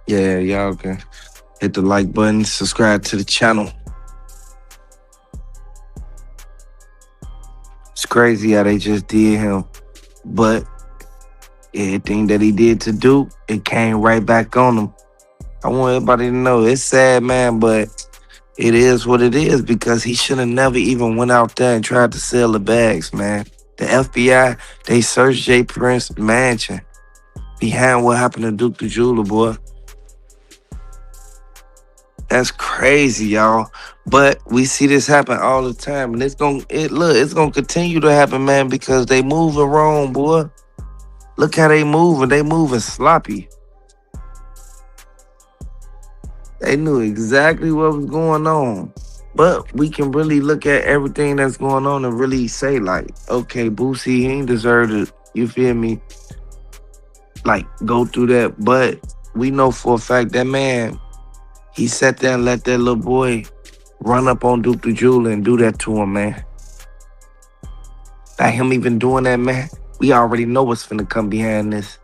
Yeah, y'all can hit the like button, subscribe to the channel. It's crazy how they just did him, but everything that he did to Duke, it came right back on him. I want everybody to know it's sad, man, but it is what it is because he should have never even went out there and tried to sell the bags, man. The FBI, they searched Jay Prince's mansion behind what happened to Duke the Jeweler, boy. That's crazy, y'all. But we see this happen all the time, and it's gonna continue to happen, man, because they moving wrong, boy. Look how they moving. They moving sloppy. They knew exactly what was going on. But we can really look at everything that's going on and really say, like, okay, Boosie, he ain't deserve it. You feel me? Like, go through that. But we know for a fact that man, he sat there and let that little boy run up on Duke the Jeweler and do that to him, man. By him even doing that, man, we already know what's finna come behind this.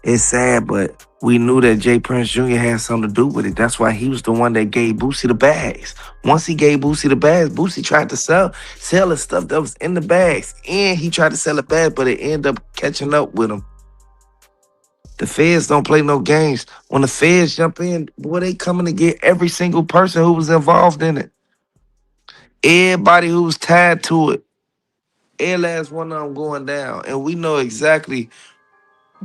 It's sad, but we knew that Jay Prince Jr. had something to do with it. That's why he was the one that gave Boosie the bags. Once he gave Boosie the bags, Boosie tried to sell the stuff that was in the bags. And he tried to sell it back, but it ended up catching up with him. The feds don't play no games. When the feds jump in, boy, they coming to get every single person who was involved in it. Everybody who was tied to it. Every last one of them going down. And we know exactly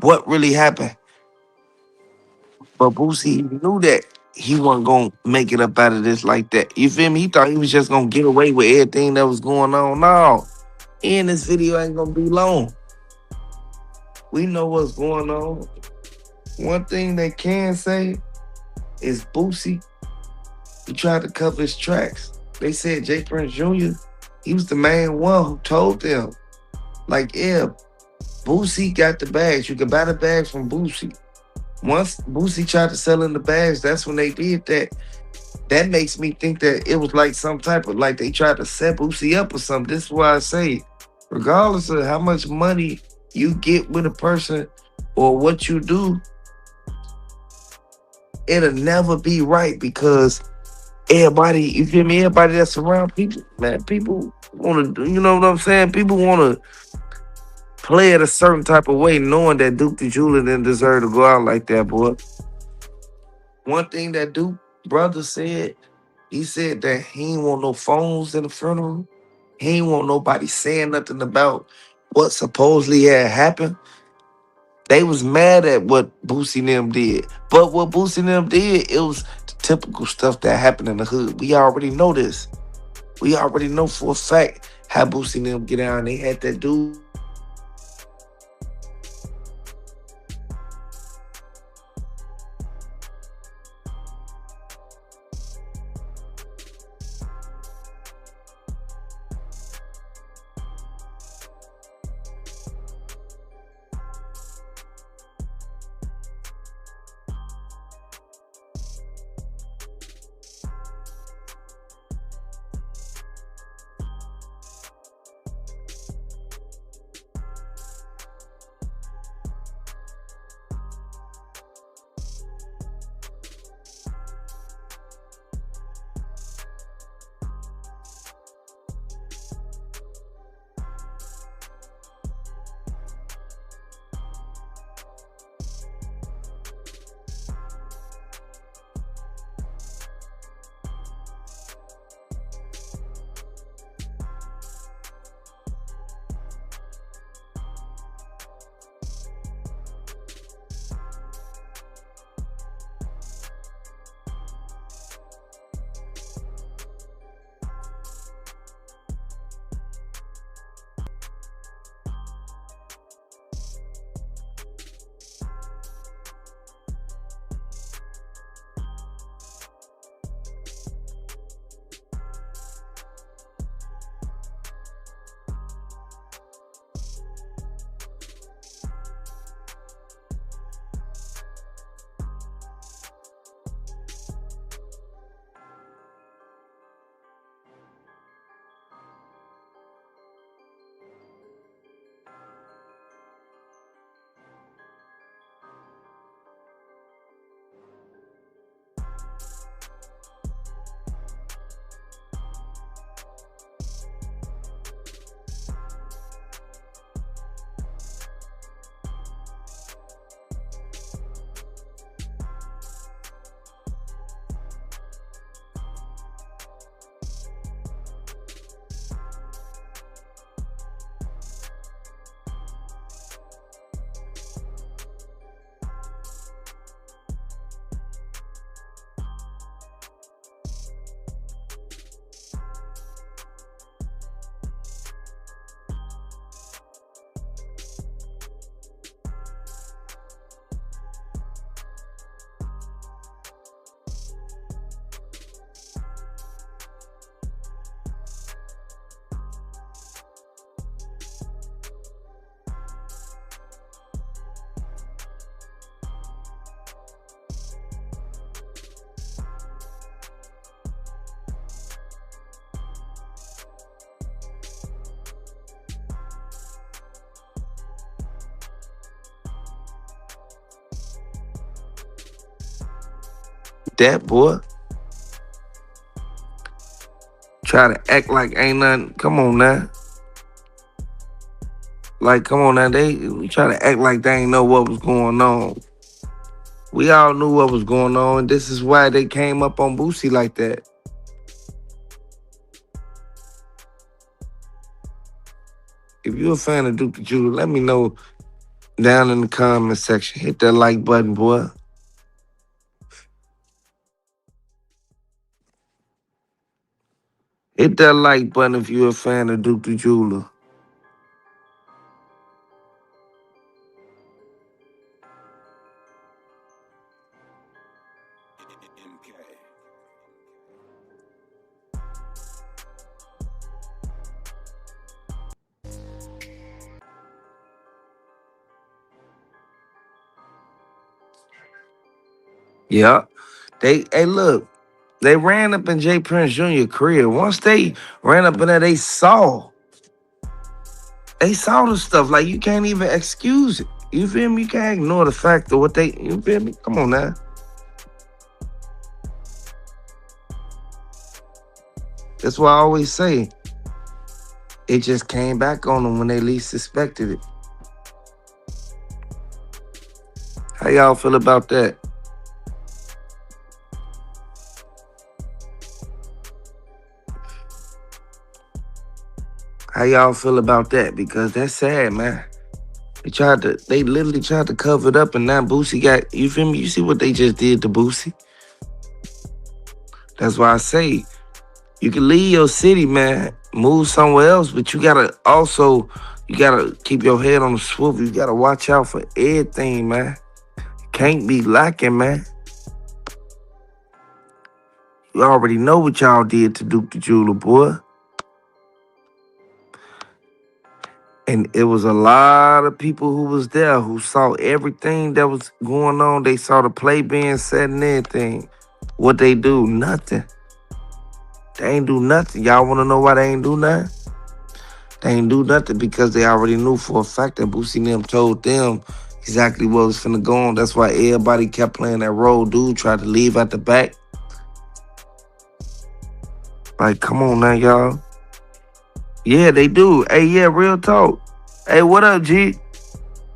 what really happened. But Boosie knew that he wasn't gonna make it up out of this like that. You feel me? He thought he was just gonna get away with everything that was going on. No. And this video ain't gonna be long. We know what's going on. One thing they can say is Boosie, he tried to cover his tracks. They said Jay Prince Jr., he was the main one who told them, like, yeah, Boosie got the bags. You can buy the bags from Boosie. Once Boosie tried to sell in the bags, that's when they did that. That makes me think that it was like some type of, like, they tried to set Boosie up or something. This is why I say, regardless of how much money you get with a person or what you do, it'll never be right because everybody, you feel me? Everybody that's around people, man, people want to, you know what I'm saying? People want to play it a certain type of way, knowing that Duke the Jeweler didn't deserve to go out like that, boy. One thing that Duke brother said, he said that he ain't want no phones in the funeral. He ain't want nobody saying nothing about what supposedly had happened. They was mad at what Boosie and them did. But what Boosie and them did, it was the typical stuff that happened in the hood. We already know this. We already know for a fact how Boosie and them get out. They had that dude. That boy try to act like ain't nothing. Come on now. Like, come on now. They try to act like they ain't know what was going on. We all knew what was going on, and this is why they came up on Boosie like that. If you're a fan of Duke the Jeweler, let me know down in the comment section. Hit that like button, boy. Hit that like button if you're a fan of Duke the Jeweler. Yeah. Hey, look, they ran up in J. Prince Jr. crib. Once they ran up in there, they saw the stuff. Like, you can't even excuse it. You feel me? You can't ignore the fact of what they, you feel me? Come on now. That's why I always say, it just came back on them when they least suspected it. How y'all feel about that? How y'all feel about that? Because that's sad, man. They literally tried to cover it up, and now Boosie got, you feel me? You see what they just did to Boosie? That's why I say, you can leave your city, man, move somewhere else, but you gotta keep your head on the swivel. You gotta watch out for everything, man. Can't be lacking, man. You already know what y'all did to Duke the Jeweler, boy. And it was a lot of people who was there who saw everything that was going on. They saw the play being set and everything. What they do? Nothing. They ain't do nothing. Y'all want to know why they ain't do nothing? They ain't do nothing because they already knew for a fact that Boosie and them told them exactly what was finna go on. That's why everybody kept playing that role. Dude tried to leave at the back. Like, come on now, y'all. Yeah, they do. Hey, yeah, real talk. Hey, what up, G?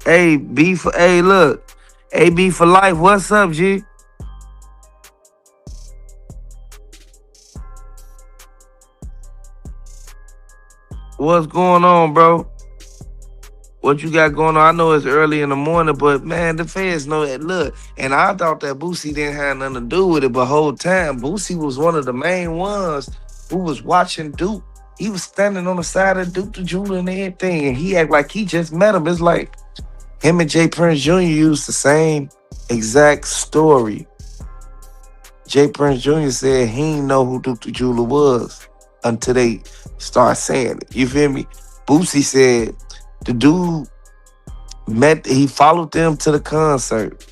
Hey, hey, look. AB for life. What's up, G? What's going on, bro? What you got going on? I know it's early in the morning, but man, the fans know that. Look, and I thought that Boosie didn't have nothing to do with it, but whole time Boosie was one of the main ones who was watching Duke. He was standing on the side of Duke the Jeweler and everything, and he act like he just met him. It's like him and J. Prince Jr. used the same exact story. J. Prince Jr. said he didn't know who Duke the Jeweler was until they start saying it. You feel me? Boosie said the dude he followed them to the concert.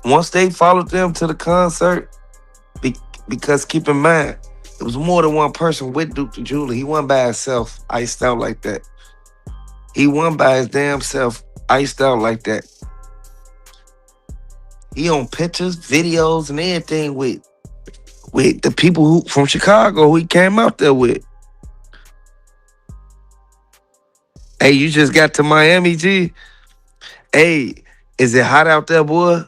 Once they followed them to the concert, because keep in mind, it was more than one person with Duke the Jeweler. He wasn't by himself, iced out like that. He wasn't by his damn self, iced out like that. He on pictures, videos, and everything with the people who from Chicago who he came out there with. Hey, you just got to Miami, G? Hey, is it hot out there, boy?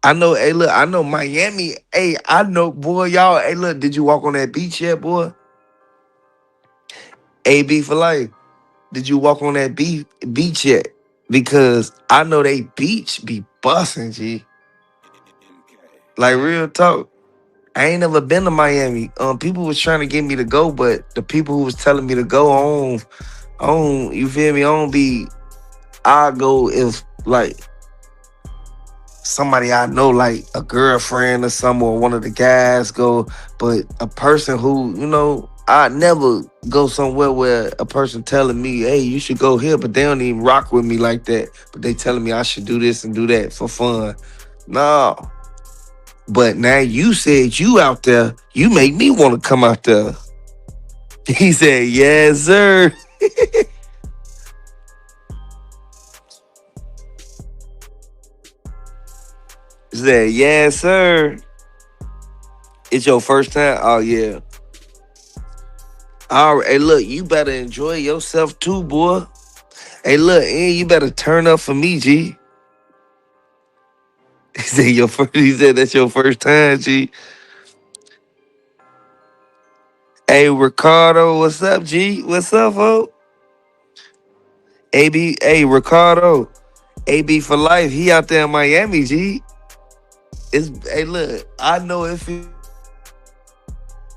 I know, hey, look, I know Miami. Hey, I know, boy, y'all. Hey, look, did you walk on that beach yet, boy? AB for life. Did you walk on that beach yet? Because I know they beach be busting, G. Like, real talk. I ain't never been to Miami. People was trying to get me to go, but the people who was telling me to go on, you feel me? I go if, like, somebody I know, like a girlfriend or something, or one of the guys go, but a person who, I never go somewhere where a person telling me, hey, you should go here, but they don't even rock with me like that. But they telling me I should do this and do that for fun. No. But now you said you out there, you make me want to come out there. He said, yes, sir. He said, yes, sir. It's your first time? Oh yeah. All right. Hey, look, you better enjoy yourself too, boy. Hey, look, and you better turn up for me, G. He said your first. He said that's your first time, G. Hey, Ricardo, what's up, G? What's up, folks? AB, hey, Ricardo, AB for life. He out there in Miami, G. It's hey, look, I know it feels good out there where you at.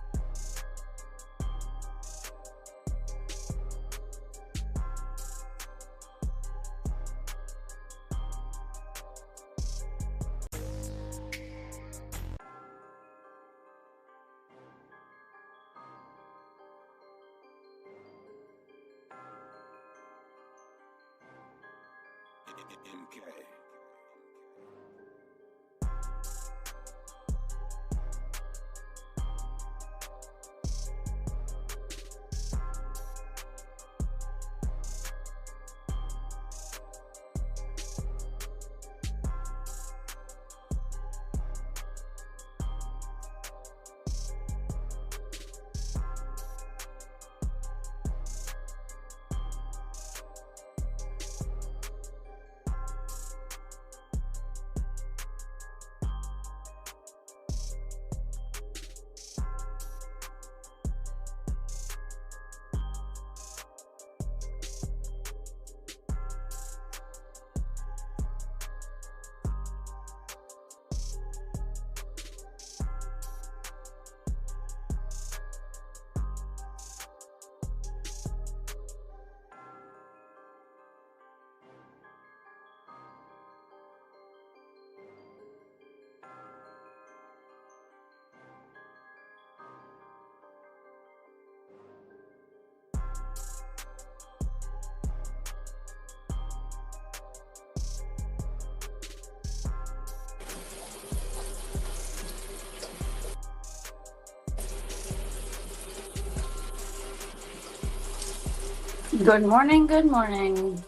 Good morning, good morning.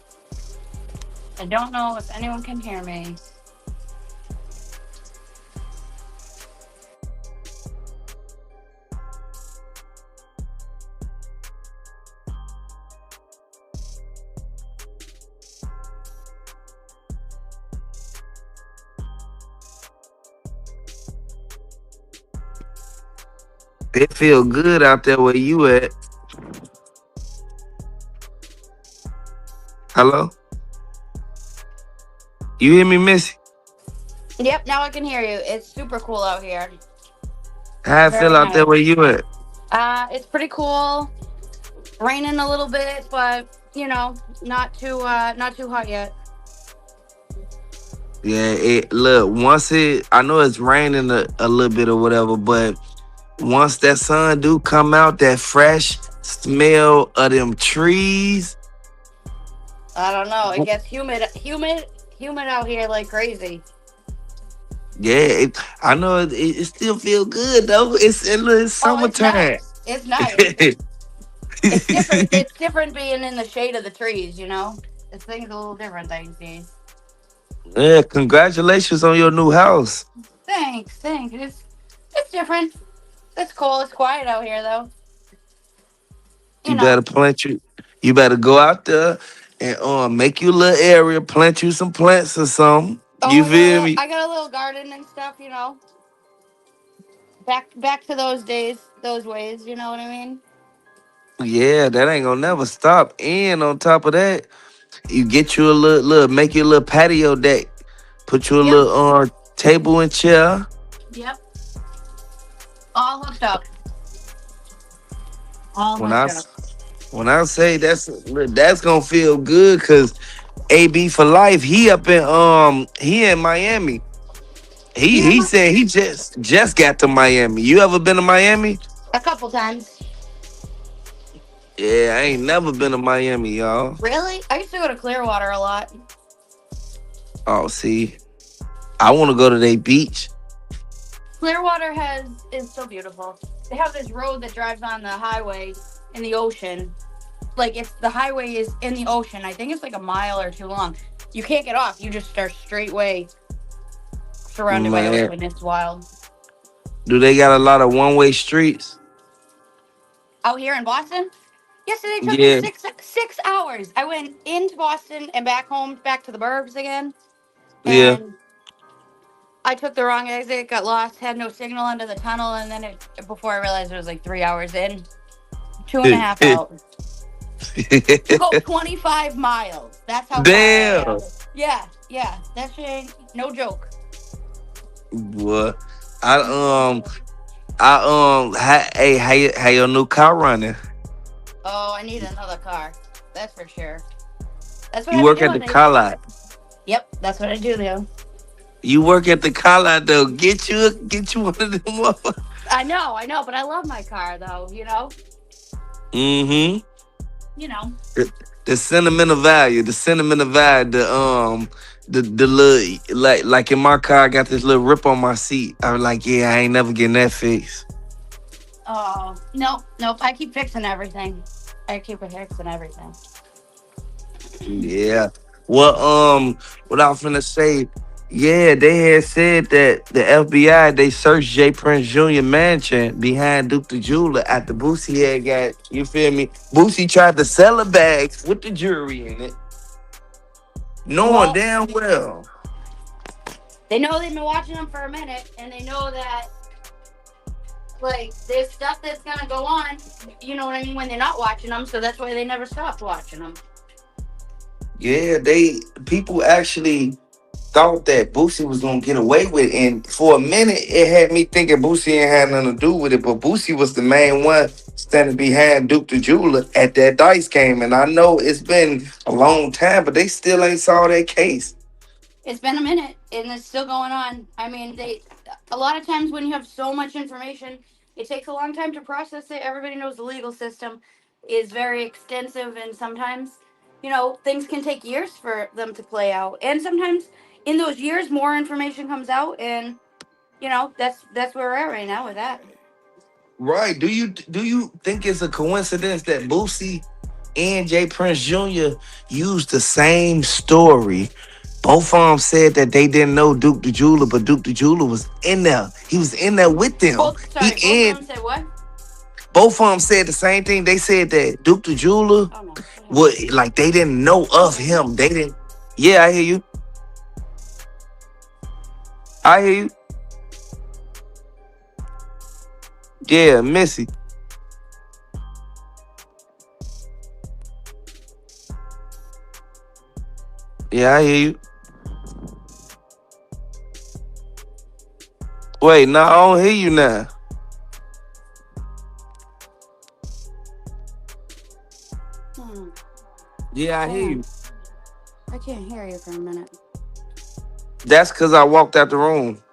I don't know if anyone can hear me. It feel good out there where you at. Hello, you hear me, Missy? Yep, now I can hear you. It's super cool out here. How I feel Very out there nice. where you at? It's pretty cool. Raining a little bit, but not too hot yet. Yeah, it look once it. I know it's raining a little bit or whatever, but once that sun do come out, that fresh smell of them trees. I don't know. It gets humid out here like crazy. Yeah, I know it still feel good though. It's Oh, it's summertime. nice. It's nice. It's different. It's different being in the shade of the trees. This thing's a little different these days. Yeah, congratulations on your new house. Thanks, thanks. It's different. It's cool. It's quiet out here though. You You know. better plant you. You better go out there and make you a little area, plant you some plants or something. Oh, You feel me? I got a little garden and stuff. Back to those days, those ways. You know what I mean? Yeah, that ain't gonna never stop. And on top of that, you get you a little make you a little patio deck. Put you a Yep. little table and chair. Yep. All hooked up. All When hooked up. when I say that's gonna feel good because AB for life, he in Miami. You He know, said he just got to Miami. You ever been to Miami? a couple times. Yeah, I ain't never been to Miami, y'all. Really? I used to go to Clearwater a lot. Oh, see, I want to go to their beach. Clearwater is so beautiful. They have this road that drives on the highway in the ocean. Like if the highway is in the ocean, I think it's like a mile or two long. You can't get off. You just start straight way surrounded by Man, ocean. It's wild. Do they got a lot of one-way streets? Out here in Boston, yesterday took me Yeah, six hours. I went into Boston and back home, back to the burbs again, yeah. and I took the wrong exit, got lost, had no signal under the tunnel, and then before I realized it was like 3 hours in, two and a half out to go 25 miles. That's how far I am. Damn. Yeah, yeah, that shit ain't no joke. Boy, I hey, how your new car running? Oh, I need another car. That's for sure. That's what You I've been work at the doing. car lot. Yep, that's what I do though. You work at the car lot though. Get you one of them. I know, but I love my car though. Mm-hmm. You know. The sentimental value, the little like in my car, I got this little rip on my seat. I was like, yeah, I ain't never getting that fixed. Oh no, nope. I keep fixing everything. I keep fixing everything. Yeah. Well, what I was finna say, yeah, they had said that the FBI they searched Jay Prince Jr. mansion behind Duke the Jeweler after Boosie had got, you feel me? Boosie tried to sell the bags with the jewelry in it, knowing Well, damn well. they know they've been watching them for a minute, and they know that like there's stuff that's gonna go on. You know what I mean? When they're not watching them, so that's why they never stopped watching them. Yeah, people actually thought that Boosie was gonna get away with it. And for a minute it had me thinking Boosie ain't had nothing to do with it, but Boosie was the main one standing behind Duke the Jeweler at that dice game. And I know it's been a long time, but they still ain't saw that case. It's been a minute, and it's still going on. I mean, a lot of times when you have so much information, it takes a long time to process it. Everybody knows the legal system is very extensive, and sometimes, things can take years for them to play out. And sometimes in those years, more information comes out, and that's where we're at right now with that. Right. Do you think it's a coincidence that Boosie and Jay Prince Jr. used the same story? Both of them said that they didn't know Duke the Jeweler, but Duke the Jeweler was in there. He was in there with them. He Both of and them say what? both of them said the same thing. They said that Duke the Jeweler Oh no. would like they didn't know of him. They didn't. Yeah, I hear you. I hear you. Yeah, Missy. Yeah, I hear you. Wait, no, I don't hear you now. Hmm. Yeah, I hear Damn, you. I can't hear you for a minute. That's because I walked out the room.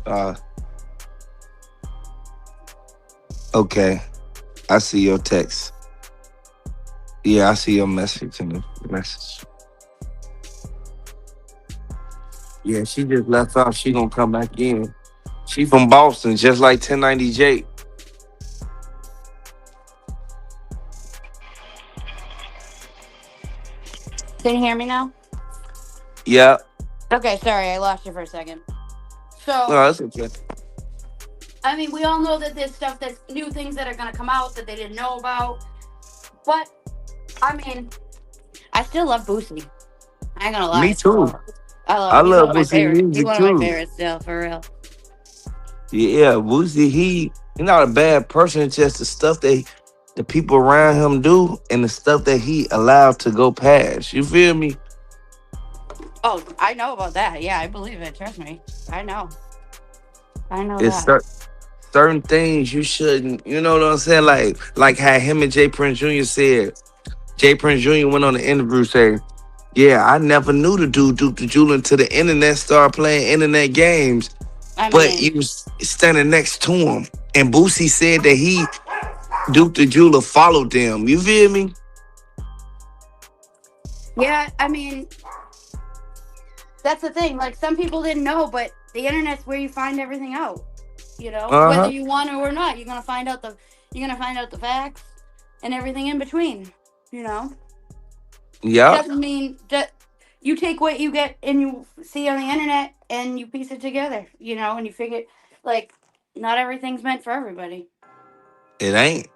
Uh, okay. I see your text. Yeah, I see your message in the message. Yeah, she just left out. She gonna come back in. She from Boston, just like 1090 Jake. Can you hear me now? Yeah. Okay, sorry, I lost you for a second. No, So, that's okay. I mean, we all know that there's stuff that's new things that are gonna come out that they didn't know about. But I mean, I still love Boosie. I ain't gonna Me lie. too. I love I him. He's one love of my Boosie favorites. He's music one of my too. favorites still, for real. Yeah, Boosie, he not a bad person. It's just the stuff that the people around him do and the stuff that he allowed to go past. You feel me? Oh, I know about that. Yeah, I believe it. Trust me. I know. I know It's that. certain things you shouldn't. You know what I'm saying? Like how him and Jay Prince Jr. said. Jay Prince Jr. went on the interview saying, "Yeah, I never knew the dude Duke the Jeweler until the internet started playing internet games, I but mean, he was standing next to him." And Boosie said that he Duke the Jeweler followed them. You feel me? yeah, I mean, that's the thing. Like, some people didn't know, but the internet's where you find everything out. Uh Whether huh. you want to or not, you're gonna find out the facts and everything in between. You know, Yep. doesn't mean that you take what you get and you see on the internet and you piece it together. And you figure like not everything's meant for everybody. It ain't.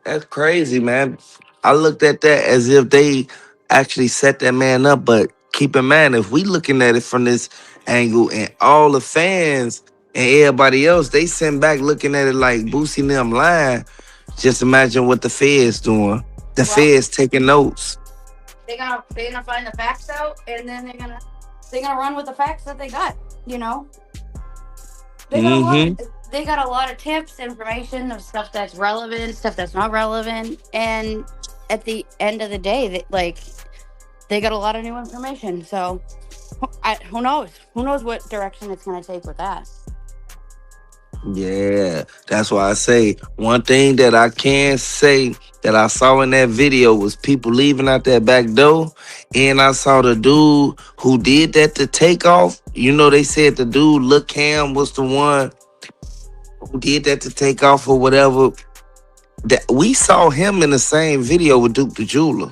That's crazy, man. I looked at that as if they actually set that man up, but keep in mind if we looking at it from this angle and all the fans and everybody else, they send back looking at it like Boosie and them lying. Just imagine what the feds doing. The Well, feds taking notes. they're gonna find the facts out and then they're gonna run with the facts that they got. You know, they got a lot of Mm-hmm. they got a lot of tips, information of stuff that's relevant, stuff that's not relevant, and at the end of the day, they got a lot of new information. So, who knows? Who knows what direction it's going to take with that? Yeah, that's why I say one thing that I can say that I saw in that video was people leaving out that back door, and I saw the dude who did that to take off. They said the dude, Lil Cam, was the one who did that to take off or whatever. That we saw him in the same video with Duke the Jeweler.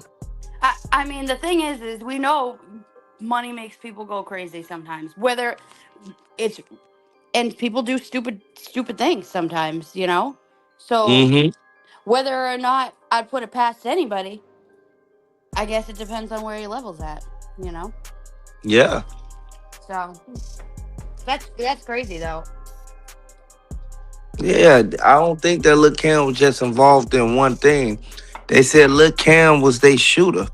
I mean, the thing is we know money makes people go crazy sometimes. Whether it's and people do stupid things sometimes. So Mm-hmm. whether or not I'd put it past anybody, I guess it depends on where your level's at. You know. Yeah. So that's crazy though. Yeah, I don't think that Lil Cam was just involved in one thing. They said Lil Cam was their shooter.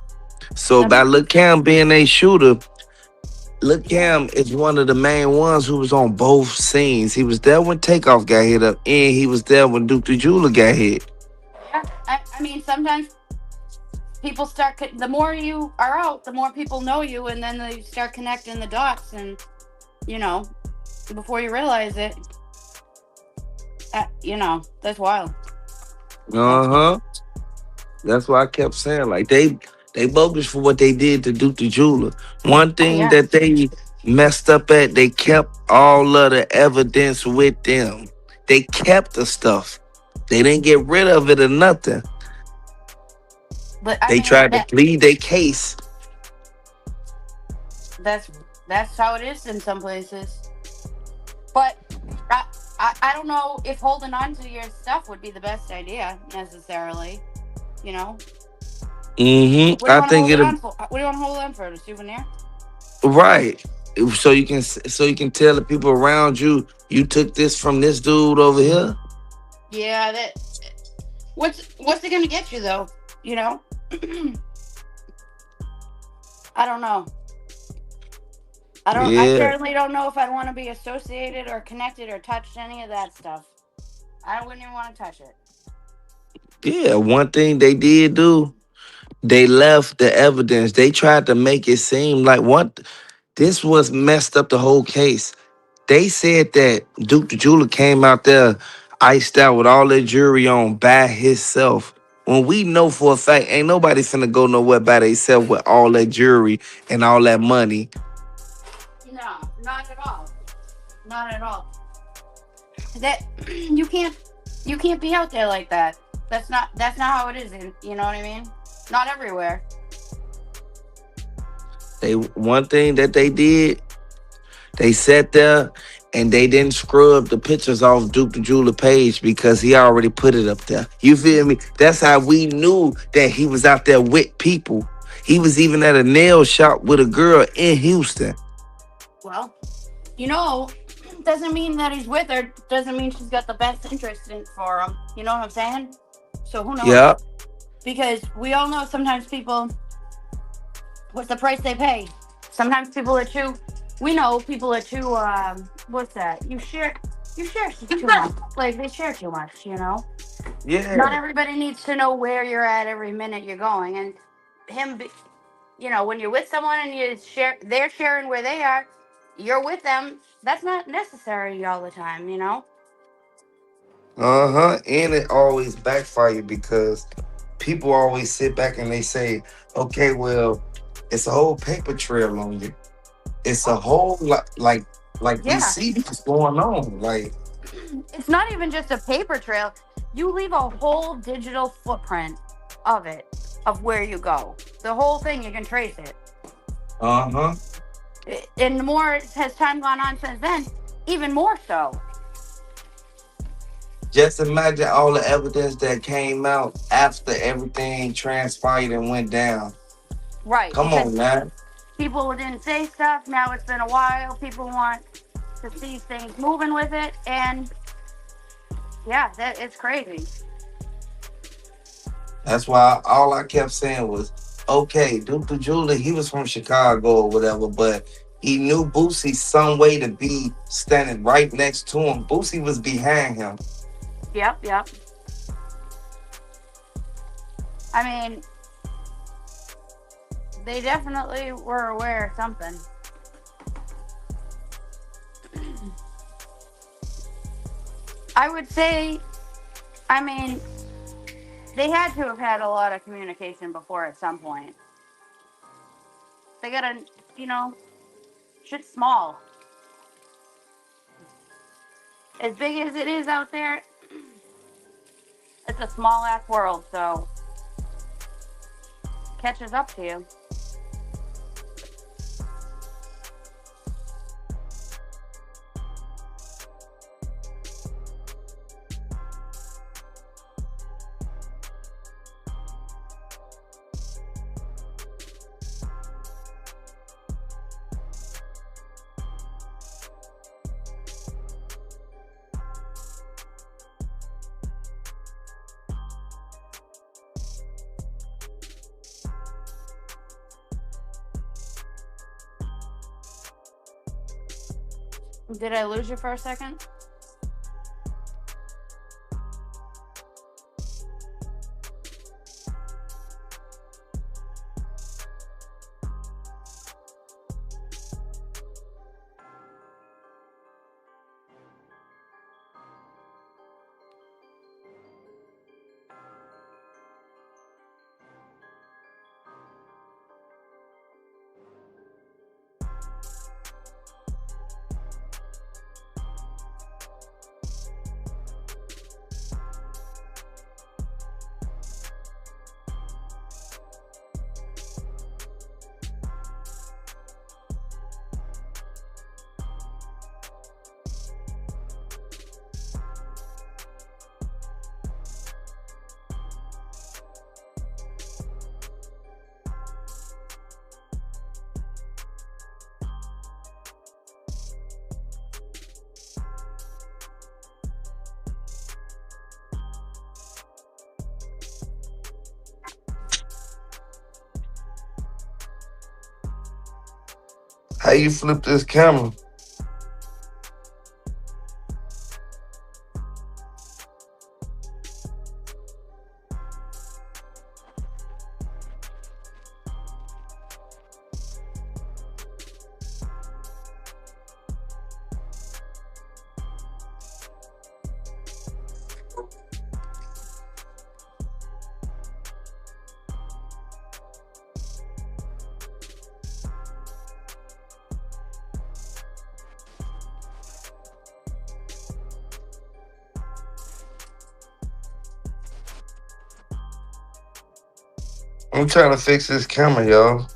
So Some by Lil Cam being a shooter, Lil Yeah. Cam is one of the main ones who was on both scenes. He was there when Takeoff got hit up, and he was there when Duke the Jeweler got hit. Yeah. I mean, sometimes people the more you are out, the more people know you, and then they start connecting the dots, and you know, before you realize it, that's wild. Uh That's wild. huh. That's why I kept saying like they bogus for what they did to Duke the Jeweler. One Oh thing yeah. that they messed up at, they kept all of the evidence with them. They kept the stuff. They didn't get rid of it or nothing. But I They mean tried to plead their case. that's that's how it is in some places. But I, I don't know if holding on to your stuff would be the best idea necessarily. You know, what do you I want to think hold it it'll on for? What do you want to hold on for? A souvenir? right. So you can tell the people around you you took this from this dude over here. Yeah. What's it gonna get you though? You know. I don't know. I don't. I Yeah. certainly don't know if I'd want to be associated or connected or touched any of that stuff. I wouldn't even want to touch it. Yeah. One thing they did do, they left the evidence. They tried to make it seem like what this was messed up the whole case. They said that Duke the Jeweler came out there iced out with all that jewelry on by himself. When we know for a fact, ain't nobody finna go nowhere by themselves with all that jewelry and all that money. No, not at all. Not at all. That you can't be out there like that. That's not how it is. You know what I mean? Not everywhere. They one thing that they did, they sat there and they didn't scrub the pictures off Duke the Jeweler page because he already put it up there. You feel me? That's how we knew that he was out there with people. He was even at a nail shop with a girl in Houston. Well, you know, doesn't mean that he's with her. Doesn't mean she's got the best interest in for him. You know what I'm saying? So who knows? Yeah. Because we all know sometimes people, what's the price they pay? Sometimes people are too. We know people are too. What's that? You share too much. Like they share too much. Not Yeah. everybody needs to know where you're at every minute you're going. And him, when you're with someone and they're sharing where they are, you're with them. That's not necessary all the time. Uh-huh. And it always backfire because people always sit back and they say, okay, well, it's a whole paper trail on you. It's a whole lot like we Yeah. see what's going on. Like It's not even just a paper trail. You leave a whole digital footprint of it, of where you go. The whole thing, you can trace it. Uh-huh. And the more has time gone on since then, even more so. Just imagine all the evidence that came out after everything transpired and went down. Right, Come because on, man. people didn't say stuff. Now it's been a while. People want to see things moving with it, and yeah, that it's crazy. That's why all I kept saying was, okay, Duke the Jeweler, he was from Chicago or whatever, but he knew Boosie some way to be standing right next to him. Boosie was behind him. Yep, yep. I mean, they definitely were aware of something. I would say, I mean, they had to have had a lot of communication before at some point. They gotta, you know, shit's small. As big as it is out there, it's a small ass world, so catches up to you. Did I lose you for a second? How you flip this camera? I'm trying to fix this camera, y'all.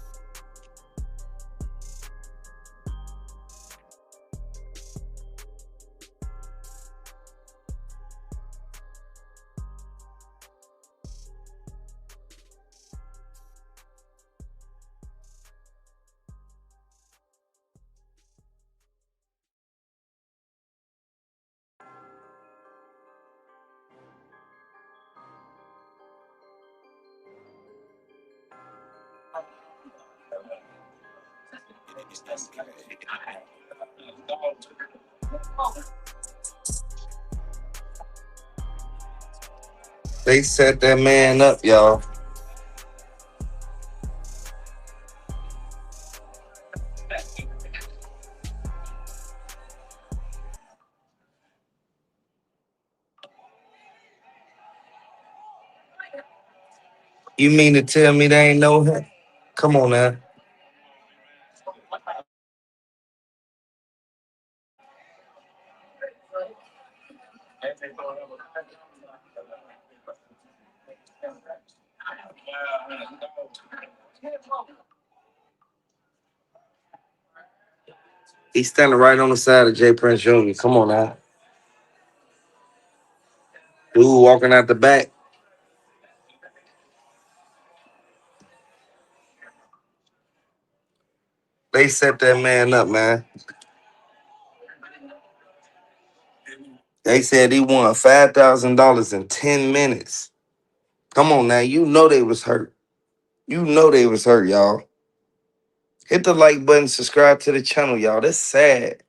They set that man up, y'all. You mean to tell me they ain't know him? Come on now. He's standing right on the side of Jay Prince Jr. Come on now. Dude walking out the back. They set that man up, man. They said he won $5,000 in 10 minutes. Come on now. You know they was hurt. You know they was hurt, y'all. Hit the like button, subscribe to the channel, y'all. That's sad.